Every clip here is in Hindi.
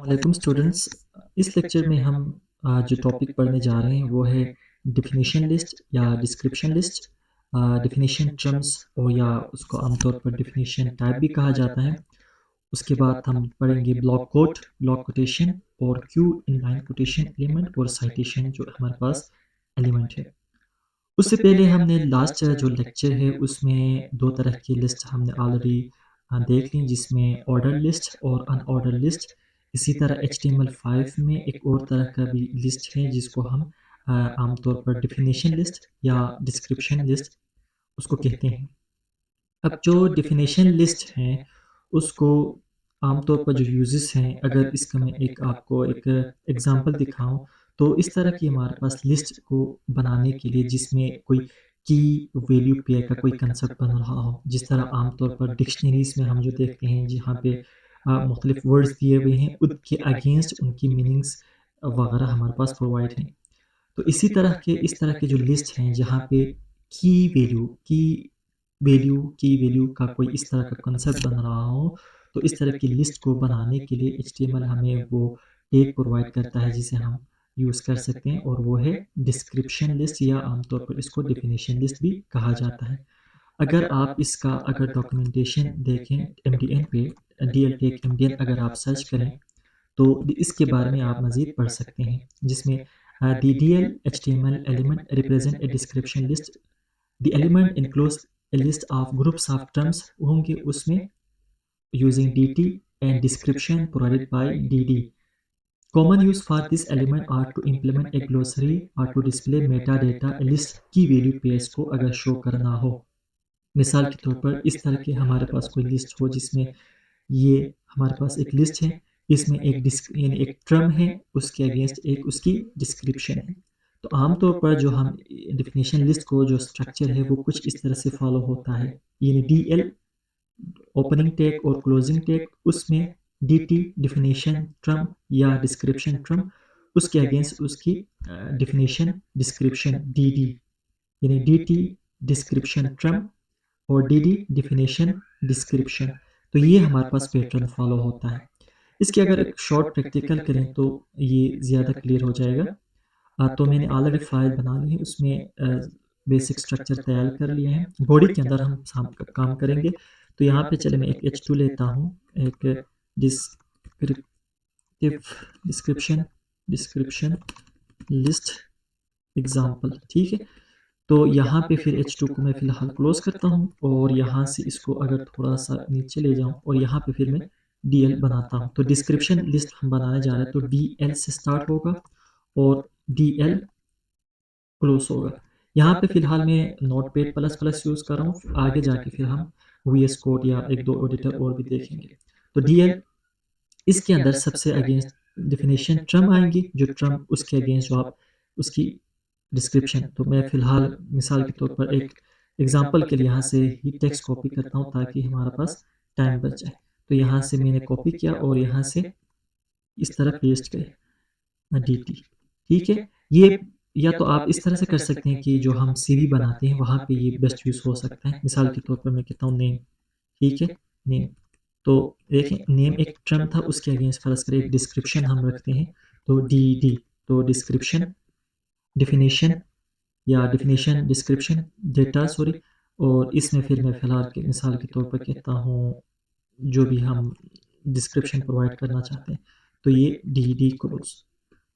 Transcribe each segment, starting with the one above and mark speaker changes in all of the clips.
Speaker 1: वालेकुम स्टूडेंट्स। इस लेक्चर में हम जो टॉपिक पढ़ने जा रहे हैं वो है डिफिनीशन लिस्ट या डिस्क्रिप्शन लिस्ट। डिफिनीशन टर्म्स और या उसको आमतौर पर डिफिनीशन टाइप भी कहा जाता है। उसके बाद हम पढ़ेंगे ब्लॉक कोट, ब्लॉक कोटेशन और क्यू इनलाइन कोटेशन एलिमेंट और साइटेशन जो हमारे पास एलिमेंट है। उससे पहले हमने लास्ट जो लेक्चर है उसमें दो तरह की लिस्ट हमने ऑलरेडी देख ली, जिसमें ऑर्डर लिस्ट और अनऑर्डर लिस्ट। इसी तरह HTML5 में एक और तरह का भी लिस्ट है जिसको हम आमतौर पर डिफिनेशन लिस्ट या डिस्क्रिप्शन लिस्ट उसको कहते हैं। अब जो डिफिनेशन लिस्ट है उसको आमतौर पर जो यूजेस हैं, अगर इसका मैं एक आपको एक एग्जांपल दिखाऊं तो इस तरह की हमारे पास लिस्ट को बनाने के लिए जिसमें कोई की वैल्यू पेयर का कोई कंसेप्ट बन रहा हो, जिस तरह आमतौर पर डिक्शनरीज में हम जो देखते हैं जहाँ पे मुख्तलिफ वर्ड्स दिए हुए हैं उनके अगेंस्ट उनकी मीनिंग्स वगैरह हमारे पास प्रोवाइड हैं। तो इस तरह के जो लिस्ट हैं जहाँ पे की वैल्यू का कोई इस तरह का कंसेप्ट बन रहा हो, तो इस तरह की लिस्ट को बनाने के लिए HTML हमें वो टैग प्रोवाइड करता है जिसे हम यूज़ कर सकते हैं, और वो है डिस्क्रिप्शन लिस्ट या आमतौर पर इसको डिफिनेशन लिस्ट भी कहा जाता है। अगर डॉक्यूमेंटेशन देखें MDN पे, DL टेक MDN अगर आप सर्च करें तो इसके बारे में आप मज़ीद पढ़ सकते हैं, जिसमें the DL HTML element represent a description list. The element includes a list of groups of terms होंगे उसमें using DT and description provided by DD. Common use for this element are to implement a glossary or to display metadata, a list की वैल्यू पेयर्स को अगर शो करना हो। मिसाल के तौर पर इस तरह के हमारे पास कोई लिस्ट हो जिसमें ये हमारे पास एक लिस्ट है, इसमें यानी एक ट्रम है, उसके अगेंस्ट एक उसकी डिस्क्रिप्शन है। तो आमतौर पर जो हम डिफिनेशन लिस्ट को जो स्ट्रक्चर है वो कुछ इस तरह से फॉलो होता है, यानी DL ओपनिंग टैग और क्लोजिंग टैग, उसमें DT डिफिनेशन ट्रम या डिस्क्रिप्शन ट्रम, उसके अगेंस्ट उसकी डिफिनेशन डिस्क्रिप्शन DD, यानी DT डिस्क्रिप्शन ट्रम और DD डिफिनेशन डिस्क्रिप्शन। तो ये हमारे पास पैटर्न फॉलो होता है। इसके अगर एक शॉर्ट प्रैक्टिकल करें तो ये ज़्यादा क्लियर हो जाएगा। तो मैंने ऑलरेडी फाइल बना ली है, उसमें बेसिक स्ट्रक्चर तैयार कर लिए हैं। बॉडी के अंदर हम काम करेंगे। तो यहाँ पे चले मैं एक H2 लेता हूँ, एक descriptive description description list example, ठीक है। तो यहाँ पे फिर H2 को मैं फ़िलहाल क्लोज़ करता हूँ और यहाँ से इसको अगर थोड़ा सा नीचे ले जाऊँ और यहाँ पे फिर मैं DL बनाता हूँ। तो डिस्क्रिप्शन लिस्ट हम बनाने जा रहे हैं, तो DL से स्टार्ट होगा और DL क्लोज होगा। यहाँ पे फ़िलहाल मैं नोटपैड प्लस प्लस यूज़ कर रहा हूँ, आगे जाके फिर हम VS कोड या एक दो एडिटर और भी देखेंगे। तो DL इसके अंदर सबसे अगेंस्ट डिफिनेशन ट्रम आएंगी, जो ट्रम उसके अगेंस्ट जो आप उसकी डिस्क्रिप्शन। तो मैं फ़िलहाल मिसाल के तौर पर एक एग्जांपल के लिए यहाँ से ही टेक्स्ट कॉपी करता हूँ ताकि हमारे पास टाइम बच जाए। तो यहाँ से मैंने कॉपी किया और यहाँ से इस तरह पेस्ट किया DT, ठीक है। ये या तो आप इस तरह से कर सकते हैं कि जो हम CV बनाते हैं वहाँ पे ये बेस्ट यूज़ हो सकता है। मिसाल के तौर पर मैं कहता हूँ नेम, ठीक है, नेम। तो देखें नेम एक टर्म था, उसके अगेंस्ट फर्ज करें एक डिस्क्रिप्शन हम रखते हैं, तो DD, तो डिस्क्रिप्शन डिफिनेशन या डिफिनेशन डिस्क्रिप्शन डेटा सॉरी, और इसमें फिर मैं फ़िलहाल के मिसाल के तौर पर कहता हूँ जो भी हम डिस्क्रिप्शन प्रोवाइड करना चाहते हैं, तो ये DD क्लोज।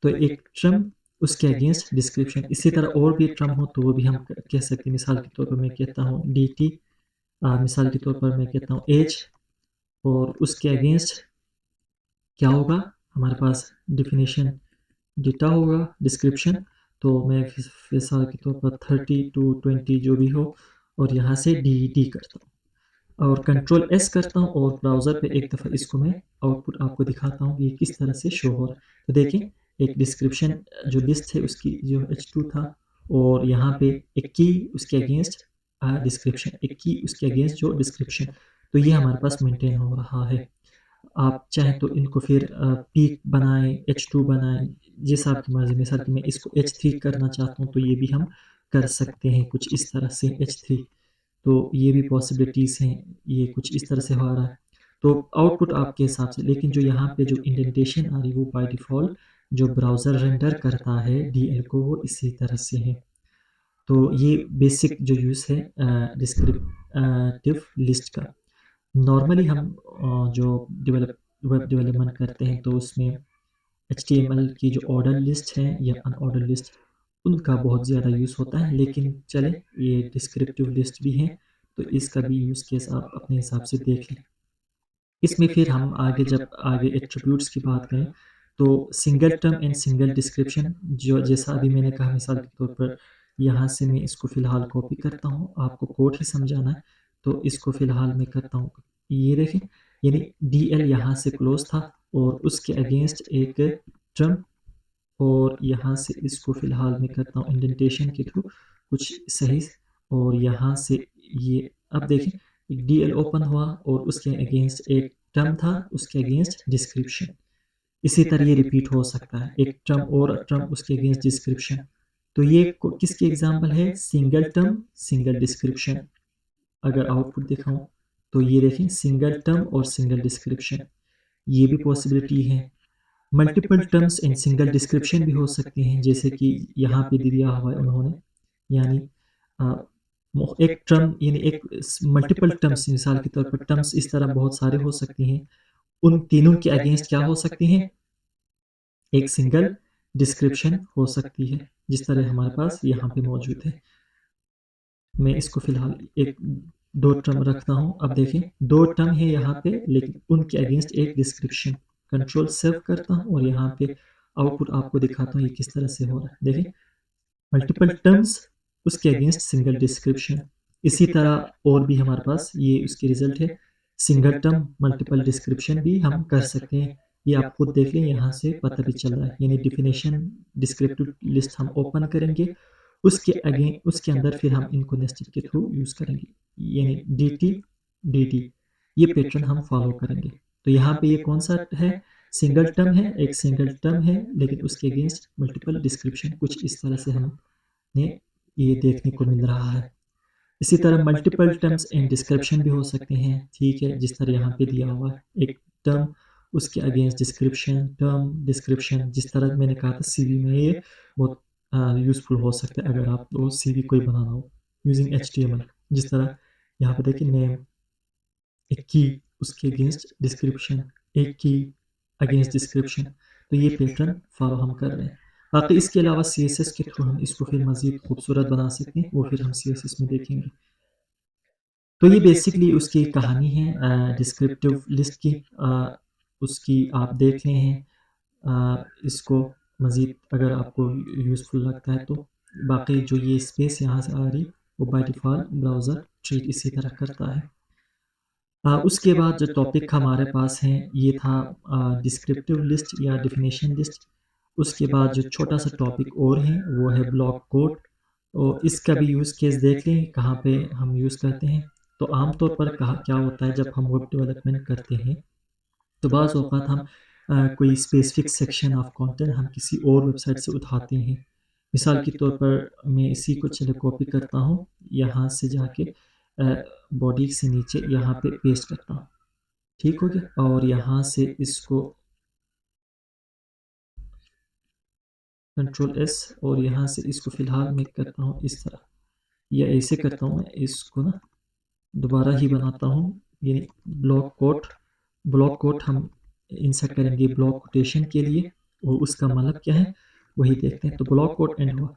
Speaker 1: तो एक ट्रम उसके अगेंस्ट डिस्क्रिप्शन। इसी तरह और भी ट्रम हो तो वो भी हम कह सकते हैं। मिसाल के तौर पर मैं कहता हूँ DT, मिसाल के तौर पर मैं कहता हूँ एज, और उसके अगेंस्ट क्या होगा हमारे पास डिफिनेशन डेटा होगा डिस्क्रिप्शन। तो मैं मिसाल के तौर पर 30 to 20 जो भी हो, और यहाँ से DD करता हूँ और कंट्रोल S करता हूँ और ब्राउज़र पे एक दफ़ा इसको मैं आउटपुट आपको दिखाता हूँ ये किस तरह से शो हो रहा है। तो देखें एक डिस्क्रिप्शन जो लिस्ट है उसकी जो H2 था, और यहाँ पे एक की उसके अगेंस्ट डिस्क्रिप्शन, एक की उसके अगेंस्ट जो डिस्क्रिप्शन। तो ये हमारे पास मेंटेन हो रहा है। आप चाहें तो इनको फिर पीक बनाएं, H2 बनाएं, जिस आपकी मर्ज़ी। मिसाल कि मैं इसको H3 करना चाहता हूँ तो ये भी हम कर सकते हैं कुछ इस तरह से H3। तो ये भी पॉसिबिलिटीज़ हैं, ये कुछ इस तरह से हो रहा है। तो आउटपुट आपके हिसाब से, लेकिन जो यहाँ पे जो इंडेंटेशन आ रही है वो बाय डिफ़ॉल्ट जो ब्राउज़र रेंडर करता है डीएल को वो इसी तरह से है। तो ये बेसिक जो यूज़ है डिस्क्रिप्टिव लिस्ट का। नॉर्मली हम जो वेब डेवलपमेंट करते हैं तो उसमें एचटीएमएल की जो ऑर्डर लिस्ट है या अनऑर्डर लिस्ट उनका बहुत ज़्यादा यूज़ होता है, लेकिन चले ये डिस्क्रिप्टिव लिस्ट भी है तो इसका भी यूज़ केस आप अपने हिसाब से देख लें। इसमें फिर हम आगे जब आगे एट्रीब्यूट्स की बात करें तो single term and single description, जो जैसा अभी मैंने कहा मिसाल के तौर पर यहाँ से मैं इसको फ़िलहाल कॉपी करता हूँ, आपको कोड ही समझाना है तो इसको फ़िलहाल मैं करता हूँ। ये देखें, यानी डीएल यहाँ से क्लोज था और उसके अगेंस्ट एक टर्म, और यहाँ से इसको फ़िलहाल मैं करता हूँ इंडेंटेशन के थ्रू कुछ सही, और यहाँ से ये अब देखें डीएल ओपन हुआ और उसके अगेंस्ट एक टर्म था, उसके अगेंस्ट डिस्क्रिप्शन। इसी तरह ये रिपीट हो सकता है, एक टर्म और टर्म उसके अगेंस्ट डिस्क्रिप्शन। तो ये किसकी एग्जांपल है? Single term single description. अगर आउटपुट दिखाऊं तो ये देखें सिंगल टर्म और सिंगल डिस्क्रिप्शन, ये भी पॉसिबिलिटी है। Multiple terms and single description भी हो सकती हैं, जैसे कि यहाँ पे दिया हुआ है उन्होंने, यानी एक टर्म यानी एक मल्टीपल टर्म्स, मिसाल के तौर पर टर्म्स इस तरह बहुत सारे हो सकती हैं, उन तीनों के अगेंस्ट क्या हो सकती हैं? एक सिंगल डिस्क्रिप्शन हो सकती है, जिस तरह हमारे पास यहाँ पे मौजूद है। मैं इसको फ़िलहाल एक दो टर्म रखता हूँ। अब देखें दो टर्म है यहाँ पे, लेकिन उनके अगेंस्ट एक डिस्क्रिप्शन। कंट्रोल सेव करता हूँ और यहाँ पे आउटपुट आपको दिखाता हूँ ये किस तरह से हो रहा है। देखें मल्टीपल टर्म्स उसके अगेंस्ट सिंगल डिस्क्रिप्शन। इसी तरह और भी हमारे पास ये उसके रिजल्ट है, सिंगल टर्म मल्टीपल डिस्क्रिप्शन भी हम कर सकते हैं। ये आप खुद देख लें, यहाँ से पता भी चल रहा है। यानी डिफिनेशन डिस्क्रिप्टिव लिस्ट हम ओपन करेंगे, उसके अंदर फिर हम इनको नेस्टेड के थ्रू यूज़ करेंगे, यानी डी टी ये पैटर्न हम फॉलो करेंगे। तो यहाँ पे ये कौन सा है? सिंगल टर्म है, एक सिंगल टर्म है लेकिन उसके अगेंस्ट मल्टीपल डिस्क्रिप्शन, कुछ इस तरह से हमने ये देखने को मिल रहा है। इसी तरह मल्टीपल टर्म्स एंड डिस्क्रिप्शन भी हो सकते हैं, ठीक है, जिस तरह यहाँ पे दिया हुआ है एक टर्म उसके अगेंस्ट डिस्क्रिप्शन, टर्म डिस्क्रिप्शन, जिस तरह मैंने कहा था सीवी में ये बहुत यूज़फुल हो सकता है अगर आप वो सीवी कोई बनाना हो यूजिंग एचटीएमएल। जिस तरह यहाँ पे देखिए नेम, एक की उसके अगेंस्ट डिस्क्रिप्शन, एक की अगेंस्ट डिस्क्रिप्शन, तो ये पैटर्न फॉलो हम कर रहे हैं। बाकी इसके अलावा सीएसएस के थ्रू हम इसको फिर मज़ीद खूबसूरत बना सकते हैं, वो फिर हम सीएसएस में देखेंगे। तो ये बेसिकली उसकी कहानी है डिस्क्रिप्टिव लिस्ट की। उसकी आप देख रहे हैं इसको मज़ीद अगर आपको यूज़फुल लगता है तो। बाकी जो ये स्पेस यहाँ से आ रही वो बाय डिफ़ॉल्ट ब्राउज़र ट्रीट इसी तरह करता है। उसके बाद जो टॉपिक हमारे पास हैं ये था डिस्क्रिप्टिव लिस्ट या डेफिनेशन लिस्ट। उसके बाद जो छोटा सा टॉपिक और है वो है ब्लॉक कोड, और इसका भी यूज़ केस देख लें कहाँ पे हम यूज़ करते हैं। तो आमतौर पर कहा क्या होता है जब हम वेब डेवलपमेंट करते हैं तो बाज़ औक़ात हम कोई स्पेसिफिक सेक्शन ऑफ कंटेंट हम किसी और वेबसाइट से उठाते हैं। मिसाल के तौर पर मैं इसी को चलो कॉपी करता हूँ, यहाँ से जाके बॉडी से नीचे यहाँ पे पेस्ट करता हूँ, ठीक हो गया। और यहाँ से इसको कंट्रोल एस, और यहाँ से इसको फ़िलहाल मैं करता हूँ इस तरह, या ऐसे करता हूँ मैं इसको ना दोबारा ही बनाता हूँ, यानी ब्लॉक कोट हम इंसर्ट करेंगे ब्लॉक कोटेशन के लिए, और उसका मतलब क्या है वही देखते हैं। तो ब्लॉक कोट एंड हुआ।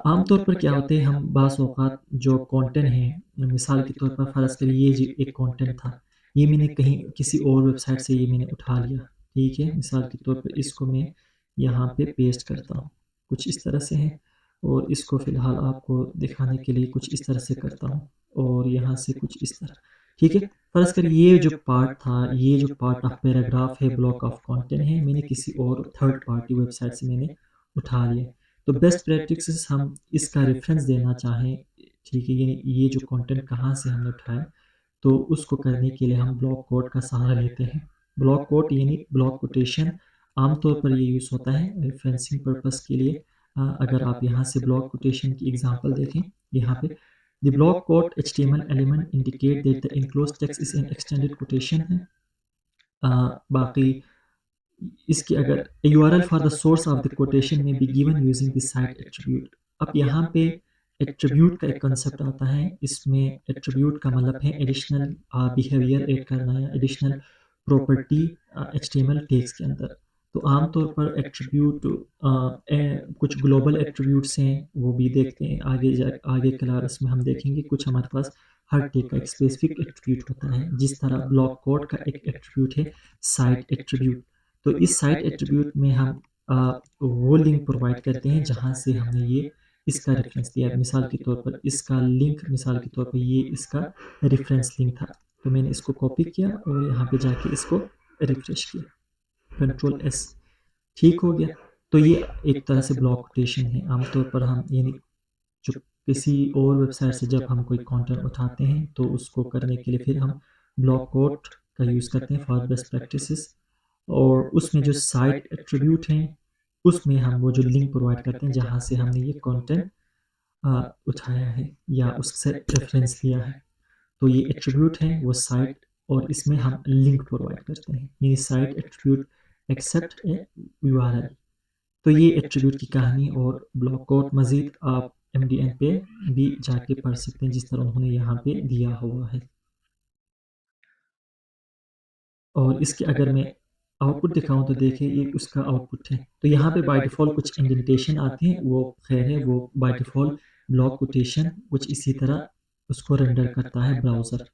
Speaker 1: आमतौर पर क्या होते हैं हम बाज़ औक़ात जो कंटेंट है, मिसाल के तौर पर फ़र्ज़ करिए ये जो एक कंटेंट था ये मैंने कहीं किसी और वेबसाइट से ये मैंने उठा लिया, ठीक है। मिसाल के तौर पर इसको मैं यहाँ पे पेस्ट करता हूँ, कुछ इस तरह से है, और इसको फ़िलहाल आपको दिखाने के लिए कुछ इस तरह से करता हूँ, और यहाँ से कुछ इस तरह, ठीक है। फ़र्ज़ करिए ये जो पार्ट था, ये जो पार्ट ऑफ पैराग्राफ है, ब्लॉक ऑफ कंटेंट है, मैंने किसी और थर्ड पार्टी वेबसाइट से मैंने उठा लिया। तो बेस्ट प्रैक्टिसेस हम इसका रेफरेंस देना चाहें, ठीक है, यानी ये जो कंटेंट कहाँ से हमने उठाया, तो उसको करने के लिए हम ब्लॉक कोड का सहारा लेते हैं। ब्लॉक कोड यानी ब्लॉक कोटेशन आमतौर पर ये यूज़ होता है रेफरेंसिंग पर्पस के लिए। अगर आप यहाँ से ब्लॉक कोटेशन की एग्जांपल देखें, यहाँ पे the block code HTML element indicate that the enclosed text is an extended quotation है। बाकी इसकी अगर URL for the source of the quotation में be given using the cite attribute. अब यहाँ पे एट्रीब्यूट का एक कंसेप्ट आता है, इसमें एट्रीब्यूट का मतलब है एडिशनल बिहेवियर ऐड करना या एडिशनल प्रॉपर्टी HTML टैग्स के अंदर। तो आमतौर पर एट्रीब्यूट कुछ ग्लोबल एट्रीब्यूट्स हैं, वो भी देखते हैं आगे क्लास में हम देखेंगे। कुछ हमारे पास हर टैग का एक स्पेसिफिक एट्रीब्यूट होता है, जिस तरह ब्लॉक कोड का एक एट्रीब्यूट है साइट एट्रीब्यूट। तो इस साइट एट्रीब्यूट में हम वो लिंक प्रोवाइड करते हैं जहाँ से हमने ये इसका रेफरेंस दिया। मिसाल के तौर पर इसका लिंक, मिसाल के तौर पर ये इसका रेफरेंस लिंक था, तो मैंने इसको कॉपी किया और यहाँ पे जाके इसको रिफ्रेश किया, कंट्रोल S, ठीक हो गया। तो ये एक तरह से ब्लॉक कोटेशन है। आमतौर पर हम यानी जो किसी और वेबसाइट से जब हम कोई कंटेंट उठाते हैं तो उसको करने के लिए फिर हम ब्लॉक कोड का यूज़ करते हैं फॉर बेस्ट प्रैक्टिसेस। और उसमें जो साइट एट्रीब्यूट हैं उसमें हम वो जो लिंक प्रोवाइड करते हैं जहाँ से हमने ये कंटेंट उठाया है या उससे रेफरेंस लिया है। तो ये एट्रीब्यूट है वो साइट, और इसमें हम लिंक प्रोवाइड करते हैं। ये साइट एट्रीब्यूट एक्सेप्ट ए URL। तो ये एट्रीब्यूट की कहानी और ब्लॉक कोड मज़ीद आप MDN पे भी जाके पढ़ सकते हैं जिस तरह उन्होंने यहाँ पे दिया हुआ है। और इसके अगर मैं आउटपुट दिखाऊं तो देखिए ये उसका आउटपुट है। तो यहाँ पे बाय डिफ़ॉल्ट कुछ इंडेंटेशन आते हैं, वो खैर है, वो बाय डिफ़ॉल्ट ब्लॉक कोटेशन कुछ इसी तरह उसको रेंडर करता है ब्राउज़र।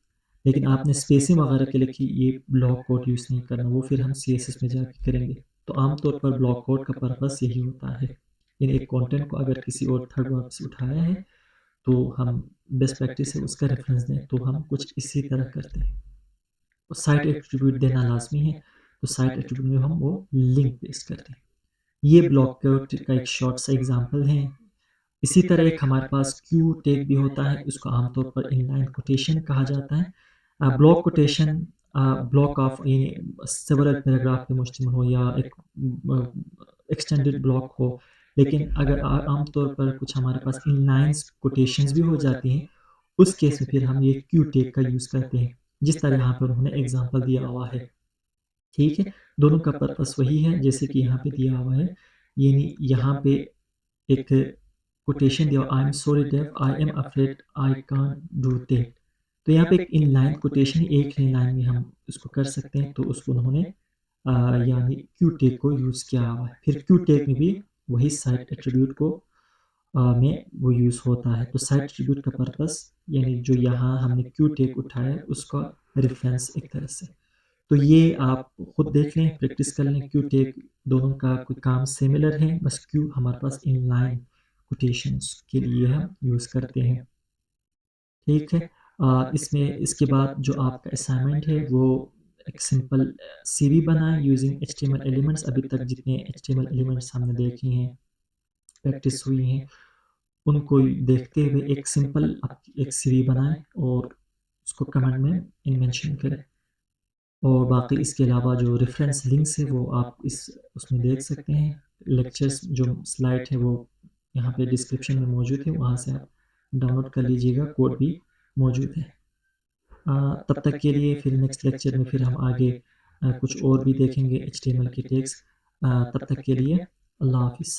Speaker 1: लेकिन आपने स्पेसिंग वगैरह के लिए कि ये ब्लॉक कोड यूज़ नहीं करना, वो फिर हम CSS में जाके करेंगे। तो आमतौर पर ब्लॉक कोड का पर्पस यही होता है, इन एक कंटेंट को अगर किसी और थर्ड पार्टी से उठाया है तो हम बेस्ट प्रैक्टिस से उसका रेफरेंस दें, तो हम कुछ इसी तरह करते हैं। तो साइट एट्रीब्यूट देना लाजमी है, तो साइट एट्रीब्यूट में हम वो लिंक पेस्ट करते हैं। ये ब्लॉक कोड का एक शॉर्ट सा एग्जांपल है। इसी तरह एक हमारे पास क्यू टैग भी होता है, उसको आमतौर पर इनलाइन कोटेशन कहा जाता है। ब्लॉक कोटेशन ब्लॉक ऑफ यानी सेवरल पैराग्राफ पे मुश्तमिल हो या एक एक्सटेंडेड ब्लॉक हो। लेकिन अगर आमतौर पर कुछ हमारे पास इनलाइंस कोटेशंस भी हो जाती हैं, उस केस में फिर हम ये क्यू टैग का यूज़ करते हैं, जिस तरह यहाँ पर उन्होंने एग्जांपल दिया हुआ है। ठीक है, दोनों का पर्पस वही है जैसे कि यहाँ पे दिया हुआ है। यानी यहाँ पे एक कोटेशन दिया, I am sorry Dave, I am afraid I can't do that. तो यहाँ पे एक इन लाइन कोटेशन, एक ही लाइन में हम इसको कर सकते हैं। तो उसको उन्होंने यानी क्यू टैग को यूज़ किया हुआ है। फिर क्यू टैग में भी वही साइट एट्रीब्यूट को में वो यूज़ होता है। तो साइट एट्रीब्यूट का पर्पस यानी जो यहाँ हमने क्यू टैग उठाया है उसका रेफरेंस एक तरह से। तो ये आप खुद देख लें, प्रैक्टिस कर लें। क्यू टैग दोनों का कोई काम सिमिलर है, बस क्यू हमारे पास इनलाइन कोटेशंस के लिए हम यूज़ करते हैं। ठीक है, इसमें इसके बाद जो आपका असाइनमेंट है वो एक सिंपल CV बनाएं यूजिंग HTML एलिमेंट्स। अभी तक जितने HTML एलिमेंट्स हमने देखे हैं, प्रैक्टिस हुई हैं, उनको देखते हुए एक सिंपल एक CV बनाएं और उसको कमेंट में मेंशन करें। और बाकी इसके अलावा जो रेफरेंस लिंक्स है वो आप उसमें देख सकते हैं। लेक्चर्स जो स्लाइड है वो यहाँ पे डिस्क्रिप्शन में मौजूद है, वहाँ से आप डाउनलोड कर लीजिएगा, कोड भी मौजूद है। तब तक के लिए फिर नेक्स्ट लेक्चर में फिर हम आगे कुछ और भी देखेंगे HTML के टैग्स। तब तक के लिए अल्लाह हाफिज़।